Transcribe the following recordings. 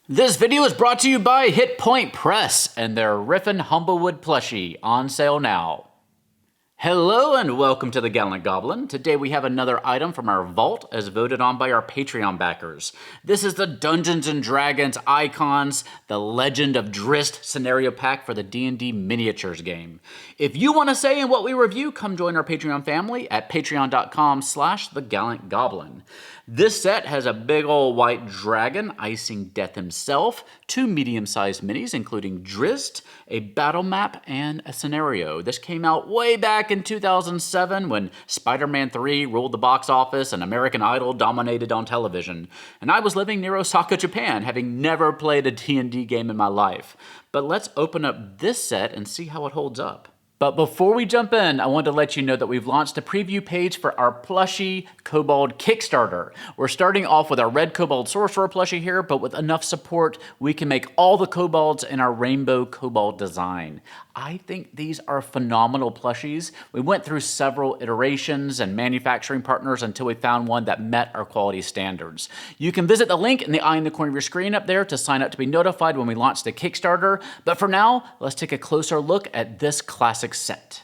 This video is brought to you by Hit Point Press and their Riffin Humblewood plushie, on sale now. Hello and welcome to the Gallant Goblin. Today we have another item from our vault as voted on by our Patreon backers. This is the Dungeons & Dragons Icons, the Legend of Drizzt scenario pack for the D&D miniatures game. If you want to say in what we review, come join our Patreon family at patreon.com/thegallantgoblin. This set has a big old white dragon, Icingdeath himself, two medium-sized minis including Drizzt, a battle map, and a scenario. This came out way back in 2007 when Spider-Man 3 ruled the box office and American Idol dominated on television. And I was living near Osaka, Japan, having never played a D&D game in my life. But let's open up this set and see how it holds up. But before we jump in, I wanted to let you know that we've launched a preview page for our plushie Kobold Kickstarter. We're starting off with our Red Kobold Sorcerer plushie here, but with enough support, we can make all the kobolds in our Rainbow Kobold design. I think these are phenomenal plushies. We went through several iterations and manufacturing partners until we found one that met our quality standards. You can visit the link in the eye in the corner of your screen up there to sign up to be notified when we launch the Kickstarter. But for now, let's take a closer look at this classic set.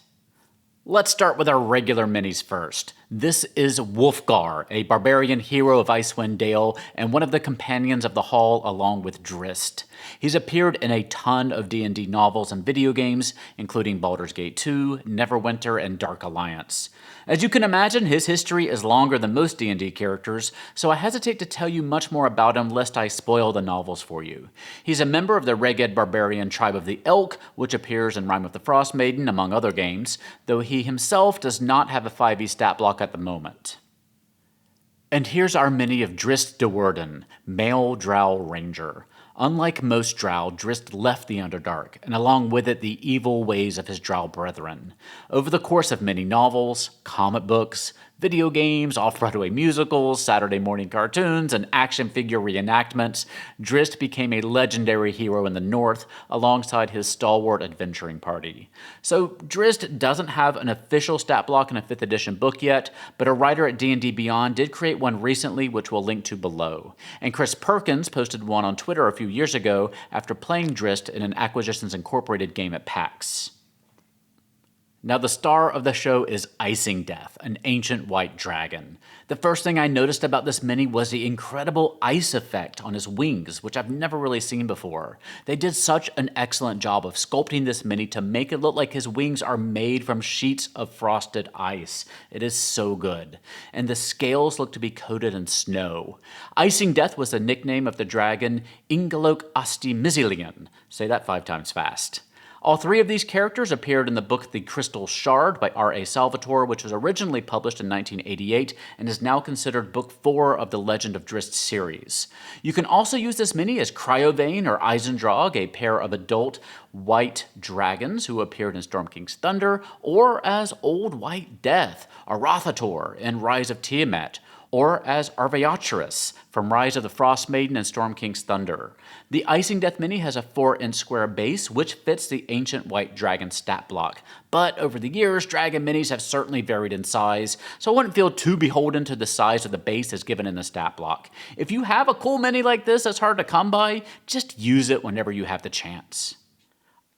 Let's start with our regular minis first. This is Wulfgar, a barbarian hero of Icewind Dale and one of the companions of the Hall along with Drizzt. He's appeared in a ton of D&D novels and video games, including Baldur's Gate 2, Neverwinter, and Dark Alliance. As you can imagine, his history is longer than most D&D characters, so I hesitate to tell you much more about him lest I spoil the novels for you. He's a member of the Reged barbarian tribe of the Elk, which appears in Rime of the Frost Maiden, among other games, though he himself does not have a 5e stat block at the moment. And here's our mini of Drizzt de Worden, male Drow ranger. Unlike most Drow, Drizzt left the Underdark, and along with it the evil ways of his Drow brethren. Over the course of many novels, comic books, video games, off-Broadway musicals, Saturday morning cartoons, and action figure reenactments, Drizzt became a legendary hero in the North alongside his stalwart adventuring party. So Drizzt doesn't have an official stat block in a 5th edition book yet, but a writer at D&D Beyond did create one recently, which we'll link to below. And Chris Perkins posted one on Twitter a few years ago after playing Drizzt in an Acquisitions Incorporated game at PAX. Now the star of the show is Icingdeath, an ancient white dragon. The first thing I noticed about this mini was the incredible ice effect on his wings, which I've never really seen before. They did such an excellent job of sculpting this mini to make it look like his wings are made from sheets of frosted ice. It is so good. And the scales look to be coated in snow. Icingdeath was the nickname of the dragon Ingelok Asti Mizilian. Say that 5 times fast. All 3 of these characters appeared in the book The Crystal Shard by R.A. Salvatore, which was originally published in 1988 and is now considered book 4 of the Legend of Drizzt series. You can also use this mini as Cryovane or Eisendrag, a pair of adult white dragons who appeared in Storm King's Thunder, or as Old White Death, Arathator in Rise of Tiamat, or as Arvayacharis from Rise of the Frost Maiden and Storm King's Thunder. The Icingdeath mini has a 4-inch square base, which fits the ancient white dragon stat block. But over the years, dragon minis have certainly varied in size, so I wouldn't feel too beholden to the size of the base as given in the stat block. If you have a cool mini like this that's hard to come by, just use it whenever you have the chance.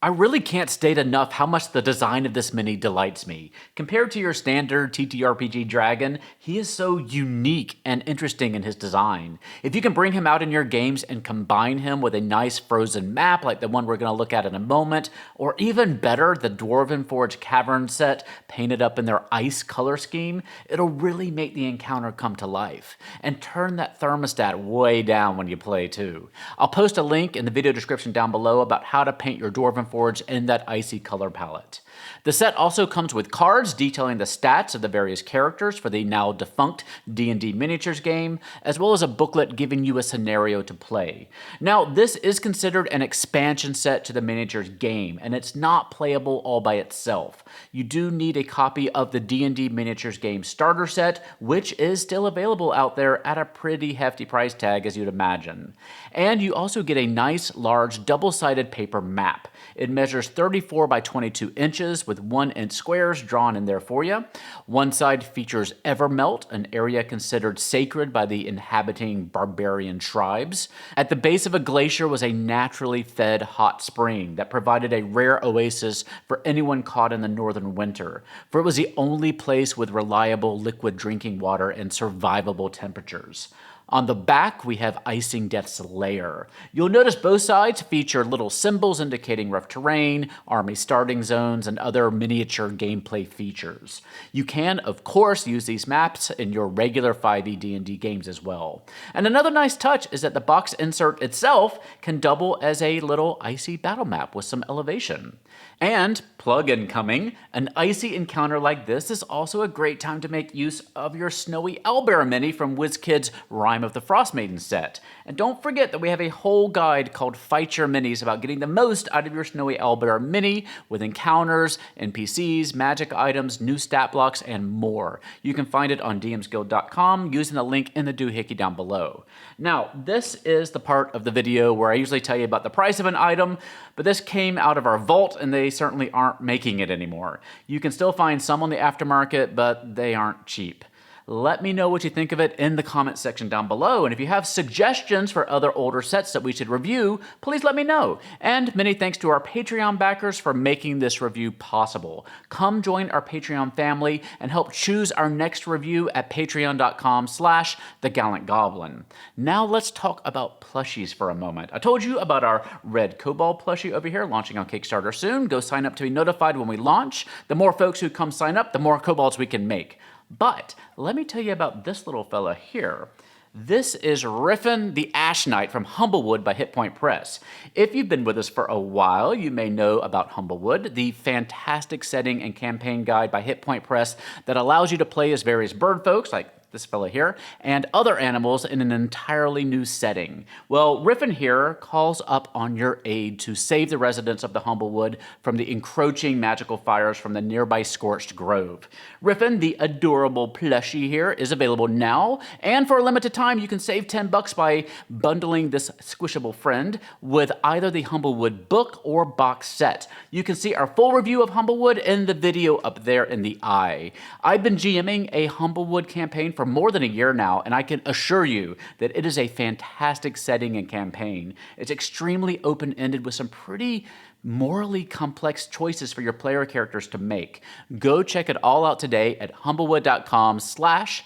I really can't state enough how much the design of this mini delights me. Compared to your standard TTRPG dragon, he is so unique and interesting in his design. If you can bring him out in your games and combine him with a nice frozen map like the one we're going to look at in a moment, or even better, the Dwarven Forge cavern set painted up in their ice color scheme, it'll really make the encounter come to life. And turn that thermostat way down when you play too. I'll post a link in the video description down below about how to paint your Dwarven Forge in that icy color palette. The set also comes with cards detailing the stats of the various characters for the now defunct D&D miniatures game, as well as a booklet giving you a scenario to play. Now, this is considered an expansion set to the miniatures game, and it's not playable all by itself. You do need a copy of the D&D miniatures game starter set, which is still available out there at a pretty hefty price tag, as you'd imagine. And you also get a nice, large, double-sided paper map. It measures 34 by 22 inches with 1-inch squares drawn in there for you. One side features Evermelt, an area considered sacred by the inhabiting barbarian tribes. At the base of a glacier was a naturally fed hot spring that provided a rare oasis for anyone caught in the northern winter, for it was the only place with reliable liquid drinking water and survivable temperatures. On the back, we have Icingdeath's lair. You'll notice both sides feature little symbols indicating rough terrain, army starting zones, and other miniature gameplay features. You can, of course, use these maps in your regular 5e D&D games as well. And another nice touch is that the box insert itself can double as a little icy battle map with some elevation. And, plug incoming, an icy encounter like this is also a great time to make use of your snowy owlbear mini from WizKids' Rime of the Frostmaiden set. And don't forget that we have a whole guide called Fight Your Minis about getting the most out of your snowy owlbear mini with encounters, NPCs, magic items, new stat blocks, and more. You can find it on dmsguild.com using the link in the doohickey down below. Now, this is the part of the video where I usually tell you about the price of an item, but this came out of our vault and they certainly aren't making it anymore. You can still find some on the aftermarket, but they aren't cheap. Let me know what you think of it in the comment section down below, and if you have suggestions for other older sets that we should review, please let me know. And many thanks to our Patreon backers for making this review possible. Come join our Patreon family and help choose our next review at patreon.com/thegallantgoblin. Now let's talk about plushies for a moment. I told you about our red kobold plushie over here launching on Kickstarter soon. Go sign up to be notified when we launch. The more folks who come sign up, the more kobolds we can make. But let me tell you about this little fella here. This is Riffin the Ash-Knight from Humblewood by Hit Point Press. If you've been with us for a while, you may know about Humblewood, the fantastic setting and campaign guide by Hit Point Press that allows you to play as various bird folks, like this fella here, and other animals in an entirely new setting. Well, Riffin here calls up on your aid to save the residents of the Humblewood from the encroaching magical fires from the nearby scorched grove. Riffin, the adorable plushie here, is available now, and for a limited time you can save $10 by bundling this squishable friend with either the Humblewood book or box set. You can see our full review of Humblewood in the video up there in the eye. I've been GMing a Humblewood campaign for more than a year now, and I can assure you that it is a fantastic setting and campaign. It's extremely open-ended with some pretty morally complex choices for your player characters to make. Go check it all out today at humblewood.com/plush.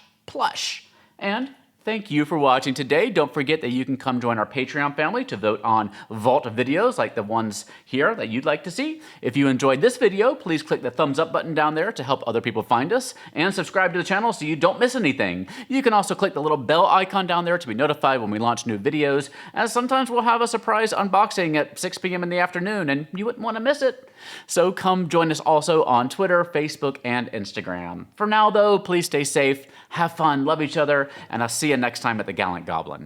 And thank you for watching today. Don't forget that you can come join our Patreon family to vote on vault videos like the ones here that you'd like to see. If you enjoyed this video, please click the thumbs up button down there to help other people find us, and subscribe to the channel so you don't miss anything. You can also click the little bell icon down there to be notified when we launch new videos, as sometimes we'll have a surprise unboxing at 6 p.m. in the afternoon and you wouldn't want to miss it. So come join us also on Twitter, Facebook, and Instagram. For now though, please stay safe, have fun, love each other, and I'll see you next time at the Gallant Goblin.